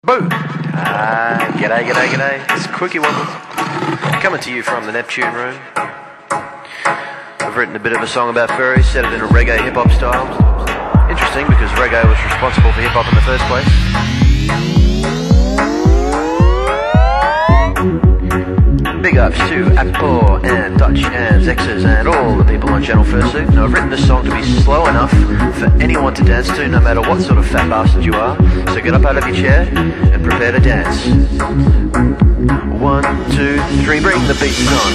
Boom! G'day. It's Kwooky Womble-Im, coming to you from the Neptune room. I've written a bit of a song about furries, set it in a reggae hip-hop style. Interesting because reggae was responsible for hip-hop in the first place. Big ups to Akbar and Dutch and Zexes and all the people on Channel Fursuit. Now I've written this song to be slow enough for anyone to dance to, no matter what sort of fat bastard you are. So get up out of your chair and prepare to dance. 1, 2, 3, bring the beats on.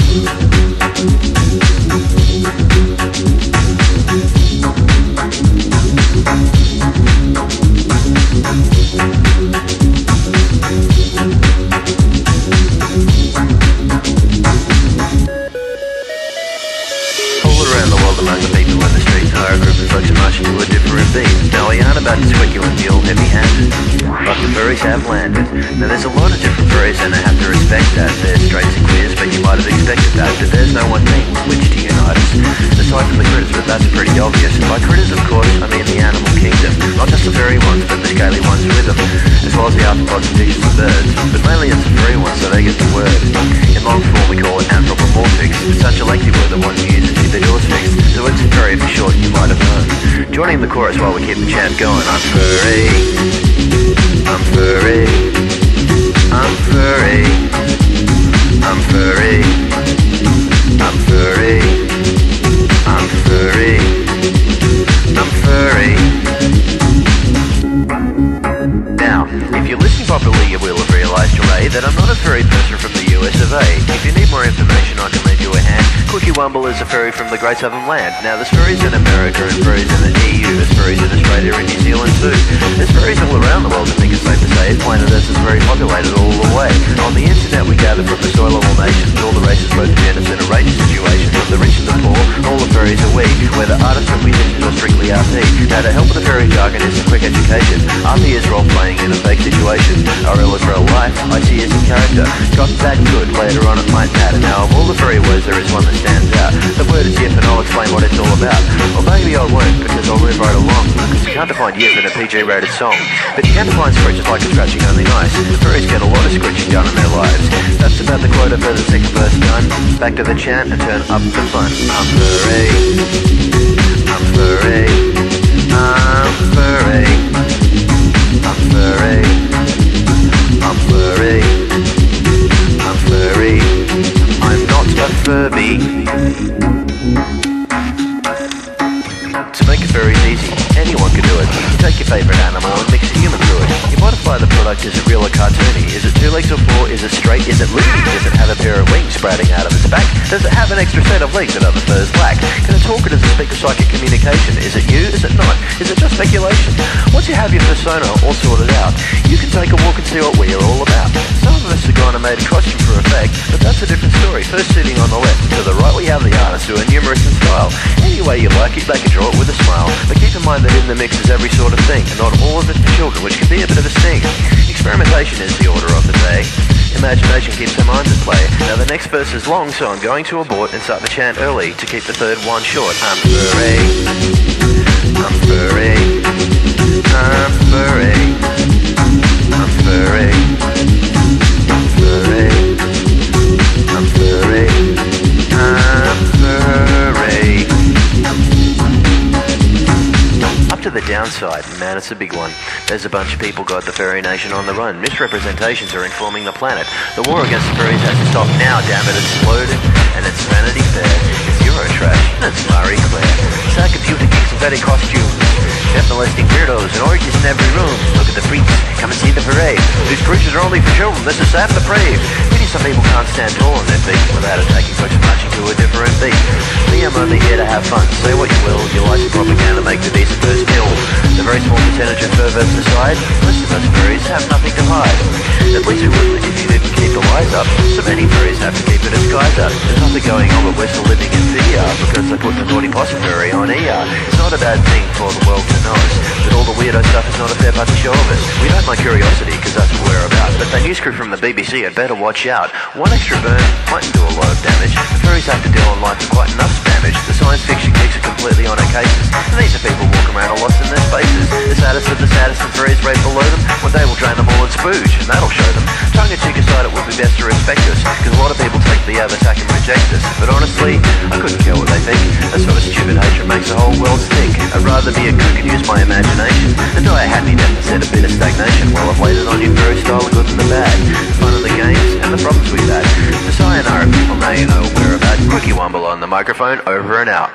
Around the world among the people in the streets, hire a group of folks and march into a different beat. Now we aren't about to squeak you and be all heavy-handed, but the furries have landed. Now there's a lot of different furries and I have to respect that. There's straights and queers, but you might have expected that. But there's no one thing with which to unite us, aside from the critters, but that's pretty obvious. And by critters, of course, I mean the animal kingdom. Not just the furry ones, but the scaly ones with them, as well as the arthropods and fishes and birds. But mainly it's the furry ones, so they get the word. In long form we call it anthropomorphics. It's such a lengthy word that one uses to keep their doors fixed, so it's furry for short, you might have known. Joining the chorus while we keep the chant going. I'm furry, I'm furry, I'm furry, I'm furry, I'm furry, I'm furry, I'm furry. Now, if you're listening properly, you will have realised, Ray, that I'm not a furry person from the US of A. If you need more information, I can lend you a hand. Kwooky Womble is a furry from the Great Southern Land. Now, there's furries in America and furries in the EU. There's furries in Australia and New Zealand too. There's furries all around the world. I think it's safe to say planet Earth is very populated all the way. On the internet, we gather from the soil of all nations, all the races, both genders, in a range of situations, from the rich and the poor. All the furries are we, whether artists or musicians or strictly RP. Now, to help with the furry jargon is a quick education. RP is role-playing in a fake situation. RL is real life. IC is in character. Got that good. Later on, it might matter. Now, of all the furry words, there is one that stands out. The word is yip, and I'll explain what it's all about. Or maybe I won't, because I'll move right along. Because you can't define yip in a PG-rated song. But you can define scratches like a scratching only nice. The furries get a lot of scratching done in their lives. That's about the quota for the second verse done. Back to the chant and turn up the fun. I'm furry, I'm furry, I'm furry, I'm furry, I'm furry, I'm furry, I'm not a Furby. To make a furry easy, anyone can do it. You take your favourite animal and mix a human through it. You modify the product. Is it real or cartoony? Is it 2 legs or 4? Is it straight? Is it loony? Does it have a pair of wings sprouting out of its back? Does it have an extra set of legs that other furs lack? Can it talk or does it speak of psychic communication? Is it you? Is it not? Is it just speculation? Once you have your persona all sorted out, you can take a walk and see what we are all about. Some of us have gone and made a costume for effect, but that's a different story. First sitting on the left, to the right we have the artists who are numerous in style. Any way you like it, they can draw it with a smile. But keep in mind that in the mix is every sort of thing, and not all of it for children, which can be a bit of a sting. Experimentation is the order of the day. Imagination keeps their minds at play. Now the next verse is long, so I'm going to abort and start the chant early to keep the third one short. I'm furry, I'm furry, I'm furry, I'm furry, I'm furry, I'm furry, I'm furry. Up to the downside, man, it's a big one. There's a bunch of people got the furry nation on the run. Misrepresentations are informing the planet. The war against the furries has to stop now, damn it, it's loaded, and it's Vanity Fair. It's Eurotrash, and it's Marie Claire. It's our computer geeks in better costumes. Pet molesting weirdos and orgies in every room. Look at the freaks, come and see the parade. These creatures are only for children, this is sad and depraved. Maybe some people can't stand tall on their feet without attacking folks and marching to a different beat. Me, I'm only here to have fun. Say what you will, your license propaganda make the decent first ill. The very small percentage of perverts aside, most of us furries have nothing to hide. At least we wouldn't if you didn't keep the lies up. So many furries have to keep it disguised up. There's nothing going on, but we're still living in fear because they put the naughty possum furry on ER. It's not a bad thing for the world to know us, but all the weirdo stuff is not a fair part to show of us. We don't mind curiosity, because us whereabouts, but that news crew from the BBC had better watch out. One extra burn mightn't do a lot of damage. The furries have to deal in life with quite enough damage. The science fiction geeks are completely on our cases, and these are people walking around all lost in their spaces. The saddest of the saddest and furries right below them. One day we'll drain them all in spooge, and that'll show them. Tongue-in-cheek aside, it would be best to respect us, cause a lot of people take the avatar and reject us. But honestly, I couldn't care what they think. That sort of stupid hatred makes the whole world stink. I'd rather be a kook and use my imagination than die a happy death instead of bitter stagnation. While I've waited on you furry style, the good and the bad, the fun of the games and the problems we've had. So sayonara people, now you know where about. Kwooky Womble on the microphone, over and out.